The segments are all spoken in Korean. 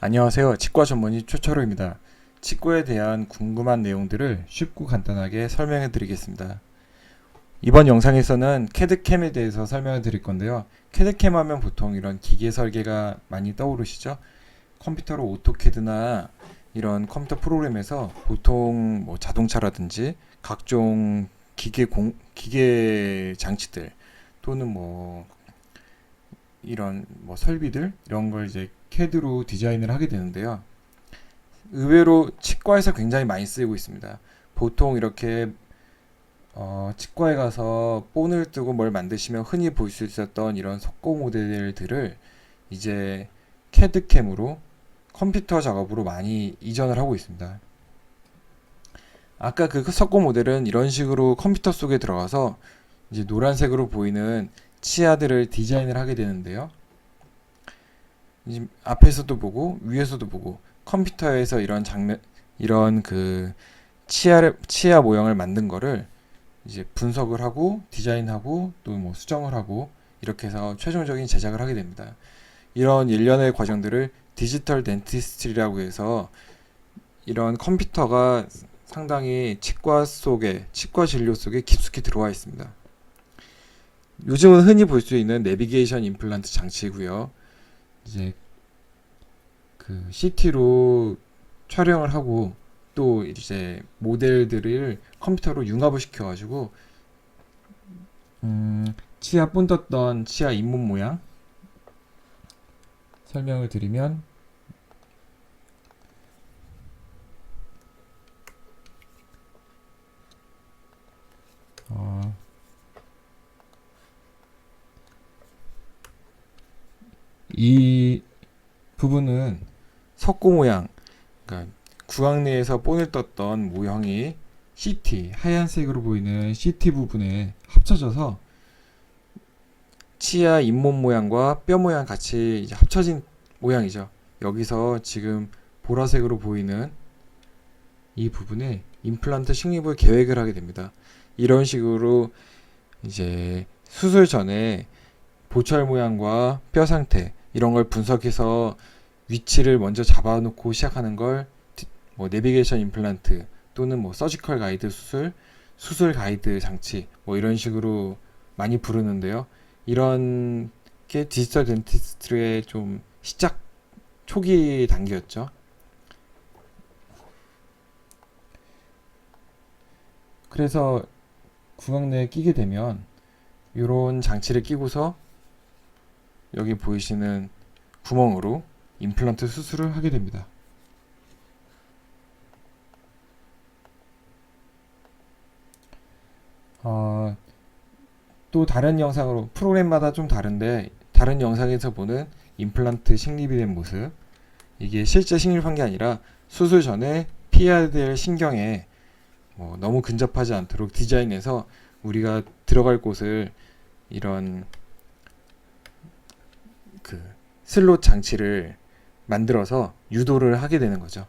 안녕하세요. 치과 전문의 최철호입니다. 치과에 대한 궁금한 내용들을 쉽고 간단하게 설명해 드리겠습니다. 이번 영상에서는 캐드캠에 대해서 설명해 드릴 건데요. 캐드캠 하면 보통 이런 기계 설계가 많이 떠오르시죠? 컴퓨터로 오토캐드나 이런 컴퓨터 프로그램에서 보통 뭐 자동차라든지 각종 기계 장치들 또는 뭐 이런 뭐 설비들 이런 걸 이제 캐드로 디자인을 하게 되는데요. 의외로 치과에서 굉장히 많이 쓰이고 있습니다. 보통 이렇게 치과에 가서 본을 뜨고 뭘 만드시면 흔히 볼 수 있었던 이런 석고 모델들을 이제 캐드캠으로 컴퓨터 작업으로 많이 이전을 하고 있습니다. 아까 그 석고 모델은 이런 식으로 컴퓨터 속에 들어가서 이제 노란색으로 보이는 치아들을 디자인을 하게 되는데요. 이제 앞에서도 보고 위에서도 보고 컴퓨터에서 이런 그 치아 모형을 만든 거를 이제 분석을 하고 디자인하고 또 뭐 수정을 하고 이렇게 해서 최종적인 제작을 하게 됩니다. 이런 일련의 과정들을 디지털 덴티스트리라고 해서 이런 컴퓨터가 상당히 치과 진료 속에 깊숙이 들어와 있습니다. 요즘은 흔히 볼 수 있는 내비게이션 임플란트 장치이고요. 이제 그 CT로 촬영을 하고 또 이제 모델들을 컴퓨터로 융합을 시켜가지고 치아 본 떴던 치아 잇몸 모양 설명을 드리면 어, 이 부분은 석고 모양, 그러니까 구강 내에서 본을 떴던 모형이 CT, 하얀색으로 보이는 CT 부분에 합쳐져서 치아 잇몸 모양과 뼈 모양 같이 이제 합쳐진 모양이죠. 여기서 지금 보라색으로 보이는 이 부분에 임플란트 식립을 계획을 하게 됩니다. 이런 식으로 이제 수술 전에 보철 모양과 뼈 상태 이런 걸 분석해서 위치를 먼저 잡아놓고 시작하는 걸 뭐 내비게이션 임플란트 또는 뭐 서지컬 가이드 수술 가이드 장치 뭐 이런 식으로 많이 부르는데요. 이런 게 디지털 덴티스트의 좀 시작 초기 단계였죠. 그래서 구강 내에 끼게 되면 이런 장치를 끼고서 여기 보이시는 구멍으로 임플란트 수술을 하게 됩니다. 어, 또 다른 영상으로 프로그램마다 좀 다른데 다른 영상에서 보는 임플란트 식립이 된 모습 이게 실제 식립한 게 아니라 수술 전에 피해야 될 신경에 뭐 너무 근접하지 않도록 디자인해서 우리가 들어갈 곳을 이런 그 슬롯 장치를 만들어서 유도를 하게 되는 거죠.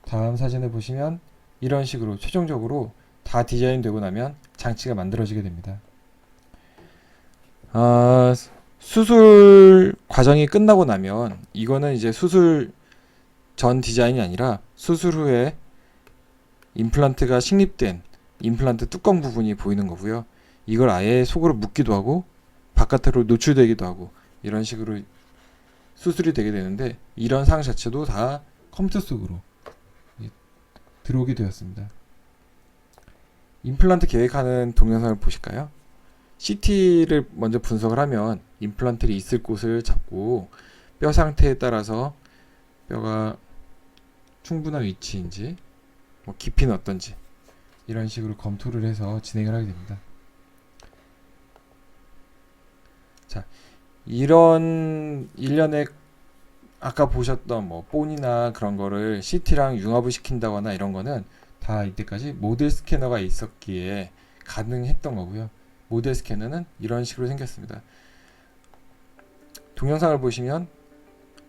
다음 사진을 보시면 이런 식으로 최종적으로 다 디자인되고 나면 장치가 만들어지게 됩니다. 아, 수술 과정이 끝나고 나면 이거는 이제 수술 전 디자인이 아니라 수술 후에 임플란트가 식립된 임플란트 뚜껑 부분이 보이는 거고요. 이걸 아예 속으로 묻기도 하고 바깥으로 노출되기도 하고 이런 식으로 수술이 되게 되는데 이런 상황 자체도 다 컴퓨터 속으로 들어오게 되었습니다. 임플란트 계획하는 동영상을 보실까요? CT를 먼저 분석을 하면 임플란트를 있을 곳을 잡고 뼈 상태에 따라서 뼈가 충분한 위치인지 뭐 깊이는 어떤지 이런 식으로 검토를 해서 진행을 하게 됩니다. 자, 이런 일련의 아까 보셨던 뭐 본이나 그런 거를 CT랑 융합을 시킨다거나 이런 거는 다 이때까지 모델 스캐너가 있었기에 가능했던 거고요. 모델 스캐너는 이런 식으로 생겼습니다. 동영상을 보시면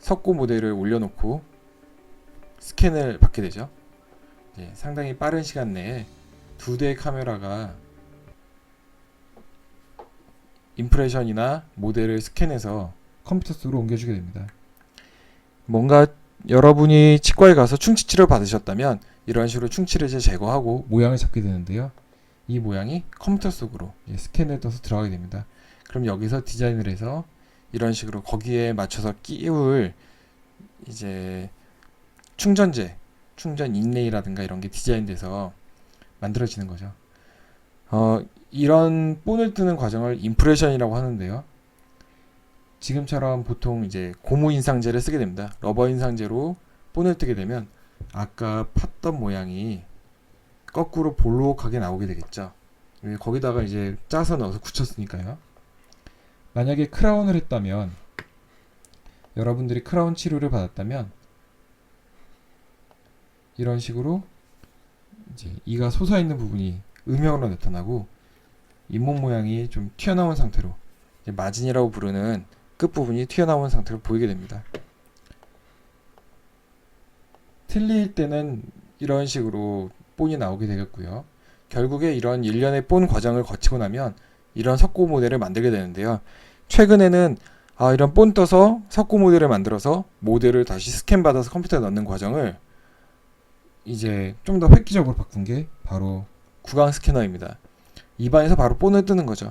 석고 모델을 올려놓고 스캔을 받게 되죠. 상당히 빠른 시간 내에 두 대의 카메라가 임프레션이나 모델을 스캔해서 컴퓨터 속으로 옮겨주게 됩니다. 뭔가 여러분이 치과에 가서 충치 치료 받으셨다면 이런 식으로 충치를 이제 제거하고 모양을 잡게 되는데요. 이 모양이 컴퓨터 속으로 스캔을 떠서 들어가게 됩니다. 그럼 여기서 디자인을 해서 이런 식으로 거기에 맞춰서 끼울 이제 충전재, 충전 인레이라든가 이런 게 디자인돼서 만들어지는 거죠. 이런 본을 뜨는 과정을 임프레션이라고 하는데요. 지금처럼 보통 이제 고무 인상제를 쓰게 됩니다. 러버 인상제로 본을 뜨게 되면 아까 팠던 모양이 거꾸로 볼록하게 나오게 되겠죠. 거기다가 이제 짜서 넣어서 굳혔으니까요. 만약에 크라운을 했다면, 여러분들이 크라운 치료를 받았다면 이런 식으로 이제 이가 솟아있는 부분이 음영으로 나타나고 잇몸 모양이 좀 튀어나온 상태로, 이제 마진이라고 부르는 끝부분이 튀어나온 상태로 보이게 됩니다. 틀릴 때는 이런 식으로 본이 나오게 되겠고요. 결국에 이런 일련의 본 과정을 거치고 나면 이런 석고 모델을 만들게 되는데요. 최근에는 이런 본 떠서 석고 모델을 만들어서 모델을 다시 스캔 받아서 컴퓨터에 넣는 과정을 이제 좀 더 획기적으로 바꾼 게 바로 구강 스캐너입니다. 입안에서 바로 본을 뜨는 거죠.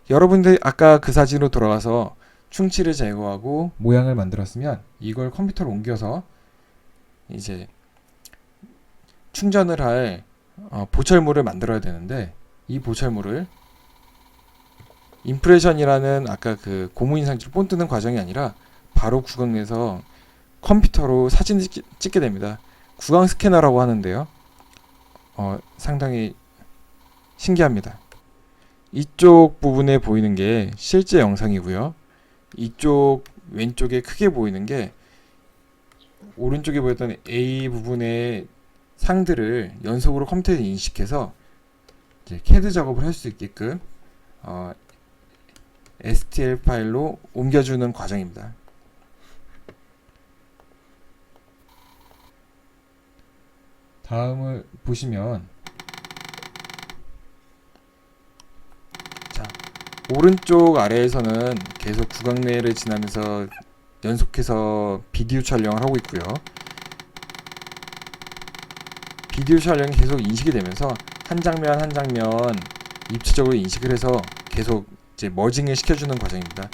여러분들 아까 그 사진으로 돌아가서 충치를 제거하고 모양을 만들었으면 이걸 컴퓨터로 옮겨서 이제 충전을 할 보철물을 만들어야 되는데, 이 보철물을 임프레션이라는 아까 그 고무인상지로 본 뜨는 과정이 아니라 바로 구강 내에서 컴퓨터로 사진을 찍게 됩니다. 구강 스캐너라고 하는데요. 상당히 신기합니다. 이쪽 부분에 보이는 게 실제 영상이고요. 이쪽 왼쪽에 크게 보이는 게 오른쪽에 보였던 A 부분의 상들을 연속으로 컴퓨터에 인식해서 이제 CAD 작업을 할 수 있게끔 STL 파일로 옮겨주는 과정입니다. 다음을 보시면, 자, 오른쪽 아래에서는 계속 구강내를 지나면서 연속해서 비디오 촬영을 하고 있고요. 비디오 촬영이 계속 인식이 되면서 한 장면 한 장면 입체적으로 인식을 해서 계속 이제 머징을 시켜주는 과정입니다.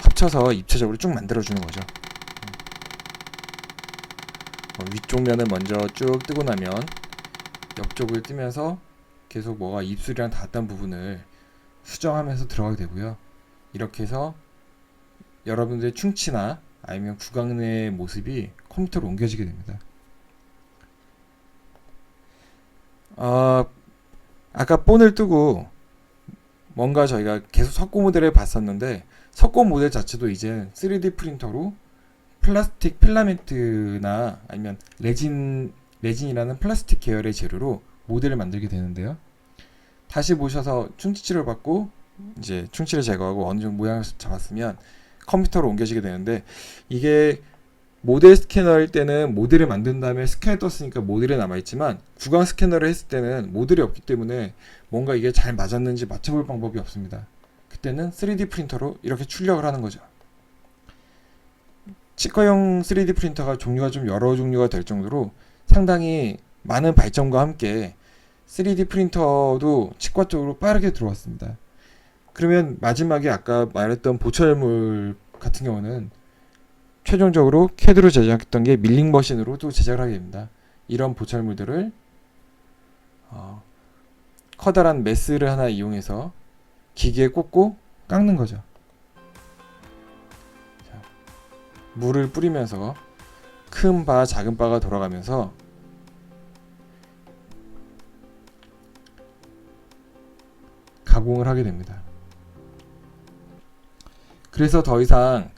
합쳐서 입체적으로 쭉 만들어주는 거죠. 위쪽 면을 먼저 쭉 뜨고 나면 옆쪽을 뜨면서 계속 뭐가 입술이랑 닿았던 부분을 수정하면서 들어가게 되고요. 이렇게 해서 여러분들의 충치나 아니면 구강 내의 모습이 컴퓨터로 옮겨지게 됩니다. 아까 본을 뜨고 뭔가 저희가 계속 석고 모델을 봤었는데, 석고 모델 자체도 이제 3D 프린터로 플라스틱 필라멘트나 아니면 레진이라는 플라스틱 계열의 재료로 모델을 만들게 되는데요. 다시 보셔서 충치 치료를 받고 이제 충치를 제거하고 어느 정도 모양을 잡았으면 컴퓨터로 옮겨지게 되는데, 이게 모델 스캐너일 때는 모델을 만든 다음에 스캔을 떴으니까 모델이 남아있지만, 구강 스캐너를 했을 때는 모델이 없기 때문에 뭔가 이게 잘 맞았는지 맞춰볼 방법이 없습니다. 그때는 3D 프린터로 이렇게 출력을 하는 거죠. 치과용 3D 프린터가 종류가 좀 여러 종류가 될 정도로 상당히 많은 발전과 함께 3D 프린터도 치과 쪽으로 빠르게 들어왔습니다. 그러면 마지막에 아까 말했던 보철물 같은 경우는 최종적으로 CAD로 제작했던 게 밀링 머신으로도 제작을 하게 됩니다. 이런 보철물들을 커다란 메스를 하나 이용해서 기계에 꽂고 깎는 거죠. 자, 물을 뿌리면서 큰 바, 작은 바가 돌아가면서 가공을 하게 됩니다. 그래서 더 이상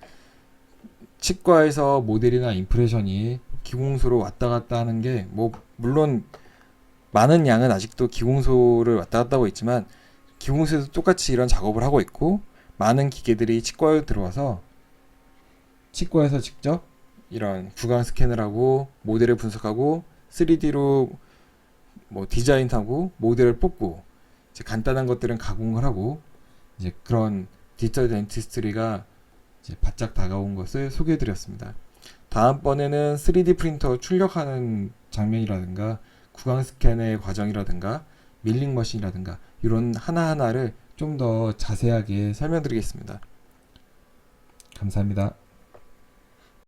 치과에서 모델이나 임프레션이 기공소로 왔다 갔다 하는 게, 물론 많은 양은 아직도 기공소를 왔다 갔다 하고 있지만, 기공소에도 똑같이 이런 작업을 하고 있고, 많은 기계들이 치과에 들어와서 치과에서 직접 이런 구강 스캔을 하고 모델을 분석하고 3D로 디자인하고 모델을 뽑고, 이제 간단한 것들은 가공을 하고, 이제 그런 디지털 덴티스트리가 이제 바짝 다가온 것을 소개해 드렸습니다. 다음번에는 3D 프린터 출력하는 장면이라든가 구강 스캔의 과정이라든가 밀링 머신이라든가 이런 하나하나를 좀 더 자세하게 설명드리겠습니다. 감사합니다.